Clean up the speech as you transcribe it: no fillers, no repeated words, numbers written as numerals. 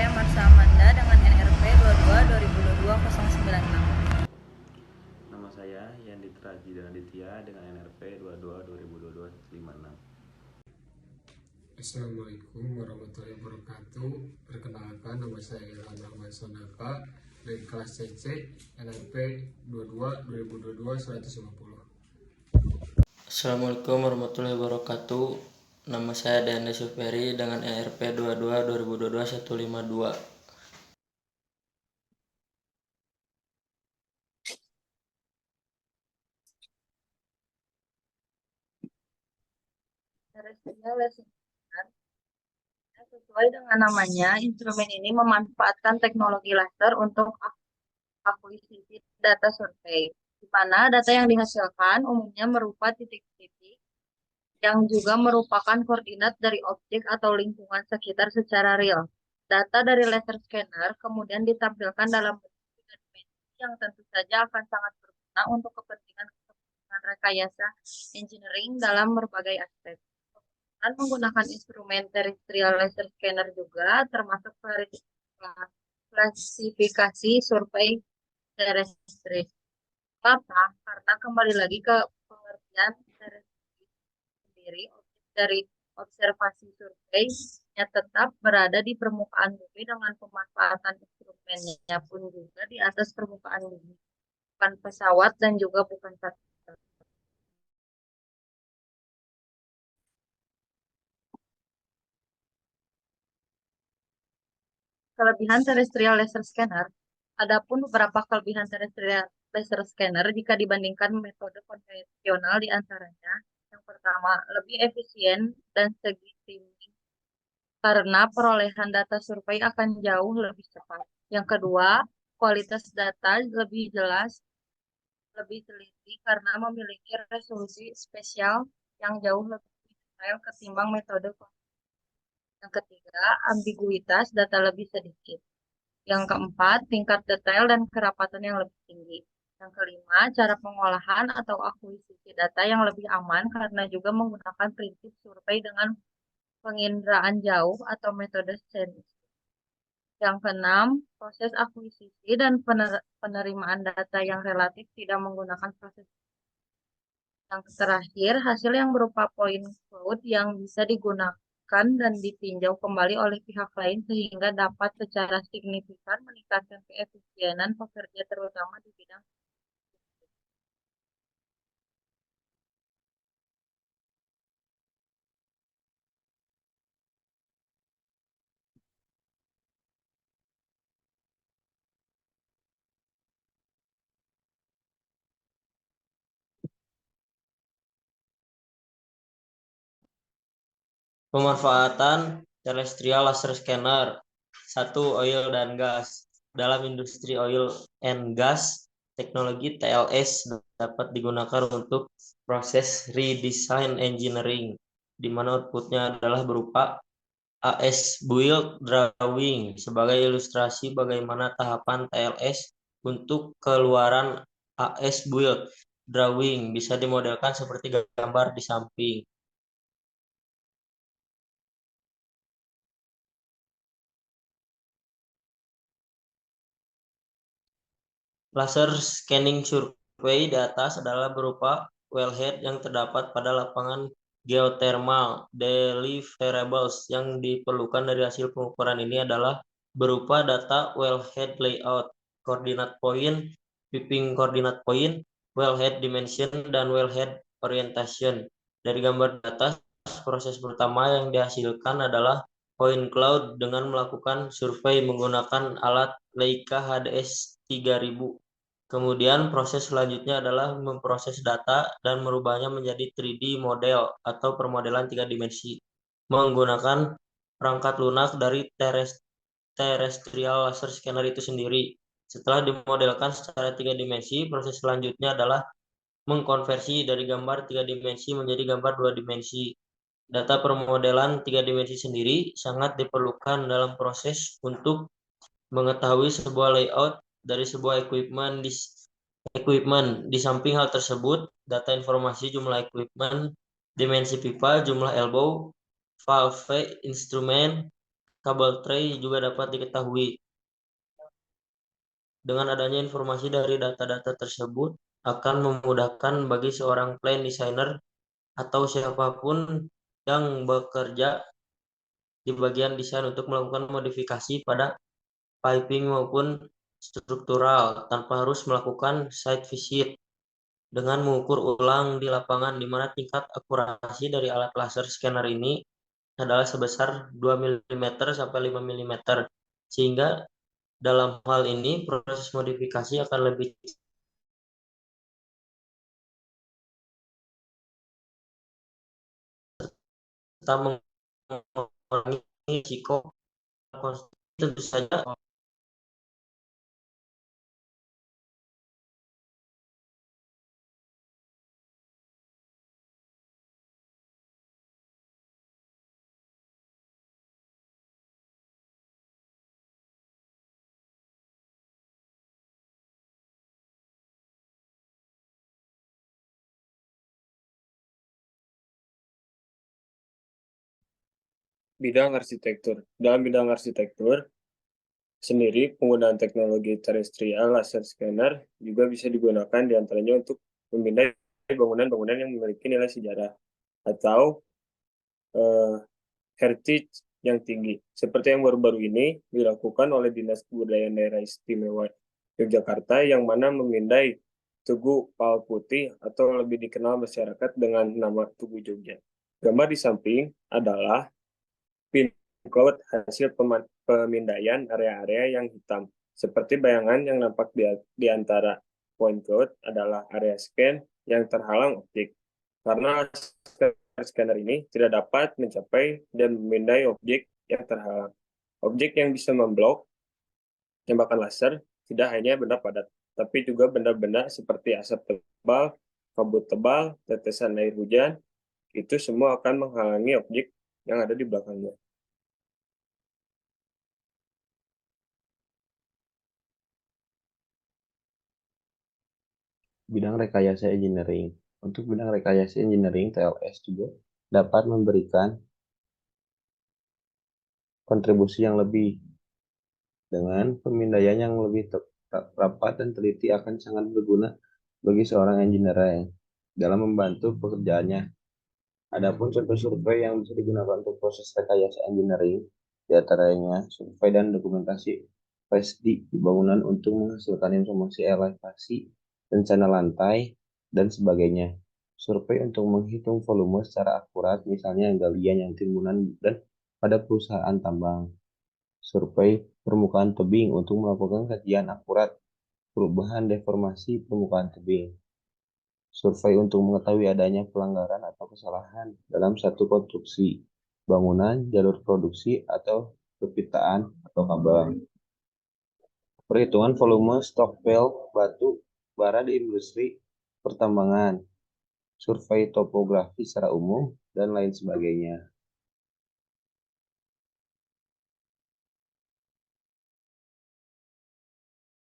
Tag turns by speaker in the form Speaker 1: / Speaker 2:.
Speaker 1: Saya Marsha Amanda dengan NRP 22 2022 096.
Speaker 2: Nama saya Yandi Traji Aditya dengan NRP 22 2022 56.
Speaker 3: Assalamualaikum warahmatullahi wabarakatuh. Perkenalkan, nama saya Ilham Rahman Sonaka dari kelas CC NRP 22 2022 150.
Speaker 4: Assalamualaikum warahmatullahi wabarakatuh. Nama saya Danda Superi dengan NRP 22 2022 152.
Speaker 1: Sesuai dengan namanya, instrumen ini memanfaatkan teknologi laser untuk akuisisi data survei, di mana data yang dihasilkan umumnya merupa titik-titik yang juga merupakan koordinat dari objek atau lingkungan sekitar secara real. Data dari laser scanner kemudian ditampilkan dalam bentuk tiga dimensi yang tentu saja akan sangat berguna untuk kepentingan rekayasa engineering dalam berbagai aspek. Dan menggunakan instrumen terrestrial laser scanner juga termasuk klasifikasi survei terrestri. Kenapa? Karena kembali lagi ke pengertian terrestri sendiri, objek dari observasi survei tetap berada di permukaan bumi dengan pemanfaatan instrumennya pun juga di atas permukaan bumi, bukan pesawat dan juga bukan satelit. Kelebihan terrestrial laser scanner. Adapun beberapa kelebihan terrestrial laser scanner jika dibandingkan metode konvensional di antaranya. Yang pertama, lebih efisien dan segi timing karena perolehan data survei akan jauh lebih cepat. Yang kedua, kualitas data lebih jelas, lebih teliti karena memiliki resolusi spesial yang jauh lebih detail ketimbang metode konvensional. Yang ketiga, ambiguitas data lebih sedikit. Yang keempat, tingkat detail dan kerapatan yang lebih tinggi. Yang kelima, cara pengolahan atau akuisisi data yang lebih aman karena juga menggunakan prinsip survei dengan penginderaan jauh atau metode sensing. Yang keenam, proses akuisisi dan penerimaan data yang relatif tidak menggunakan proses. Yang terakhir, hasil yang berupa point cloud yang bisa digunakan dan ditinjau kembali oleh pihak lain sehingga dapat secara signifikan meningkatkan keefisienan pekerja terutama di bidang.
Speaker 4: Pemanfaatan terrestrial laser scanner. 1. Oil dan gas. Dalam industri oil and gas, teknologi TLS dapat digunakan untuk proses redesign engineering, di mana outputnya adalah berupa AS Build Drawing sebagai ilustrasi bagaimana tahapan TLS untuk keluaran AS Build Drawing bisa dimodelkan seperti gambar di samping. Laser scanning survei di atas adalah berupa wellhead yang terdapat pada lapangan geothermal. Deliverables yang diperlukan dari hasil pengukuran ini adalah berupa data wellhead layout, koordinat point, piping koordinat point, wellhead dimension, dan wellhead orientation. Dari gambar di atas, proses pertama yang dihasilkan adalah point cloud dengan melakukan survei menggunakan alat Leica HDS 3000. Kemudian proses selanjutnya adalah memproses data dan merubahnya menjadi 3D model atau permodelan 3 dimensi menggunakan perangkat lunak dari terrestrial laser scanner itu sendiri. Setelah dimodelkan secara 3 dimensi, proses selanjutnya adalah mengkonversi dari gambar 3 dimensi menjadi gambar 2 dimensi. Data permodelan 3 dimensi sendiri sangat diperlukan dalam proses untuk mengetahui sebuah layout dari sebuah equipment. Di samping hal tersebut, data informasi jumlah equipment, dimensi pipa, jumlah elbow, valve, instrumen, kabel tray juga dapat diketahui. Dengan adanya informasi dari data-data tersebut akan memudahkan bagi seorang plan designer atau siapapun yang bekerja di bagian desain untuk melakukan modifikasi pada piping maupun struktural tanpa harus melakukan site visit dengan mengukur ulang di lapangan, di mana tingkat akurasi dari alat laser scanner ini adalah sebesar 2 mm sampai 5 mm, sehingga dalam hal ini proses modifikasi akan lebih serta mengurangi risiko konstruksi. Tentu saja
Speaker 3: Bidang arsitektur. Dalam bidang arsitektur sendiri, penggunaan teknologi terestrial laser scanner juga bisa digunakan diantaranya untuk memindai bangunan-bangunan yang memiliki nilai sejarah atau heritage yang tinggi. Seperti yang baru-baru ini dilakukan oleh Dinas Kebudayaan Daerah Istimewa Yogyakarta yang mana memindai Tugu Pal Putih atau lebih dikenal masyarakat dengan nama Tugu Jogja. Gambar di samping adalah pin cloud hasil pemindaian area-area yang hitam. Seperti bayangan yang nampak di antara point cloud adalah area scan yang terhalang objek. Karena scanner ini tidak dapat mencapai dan memindai objek yang terhalang. Objek yang bisa memblok tembakan laser tidak hanya benda padat, tapi juga benda-benda seperti asap tebal, kabut tebal, tetesan air hujan, itu semua akan menghalangi objek yang ada di belakangnya.
Speaker 2: Bidang rekayasa engineering. Untuk bidang rekayasa engineering, TLS juga dapat memberikan kontribusi yang lebih dengan pemindaian yang lebih rapat dan teliti akan sangat berguna bagi seorang engineer dalam membantu pekerjaannya. Adapun contoh survei yang bisa digunakan untuk proses rekayasa engineering, diantaranya survei dan dokumentasi 3D di bangunan untuk menghasilkan informasi elevasi, rencana lantai, dan sebagainya. Survei untuk menghitung volume secara akurat, misalnya galian yang timbunan dan pada perusahaan tambang. Survei permukaan tebing untuk melakukan kajian akurat perubahan deformasi permukaan tebing. Survei untuk mengetahui adanya pelanggaran atau kesalahan dalam satu konstruksi, bangunan, jalur produksi, atau perpintaan atau kabel. Perhitungan volume stockpile batu bara di industri pertambangan, survei topografi secara umum, dan lain sebagainya.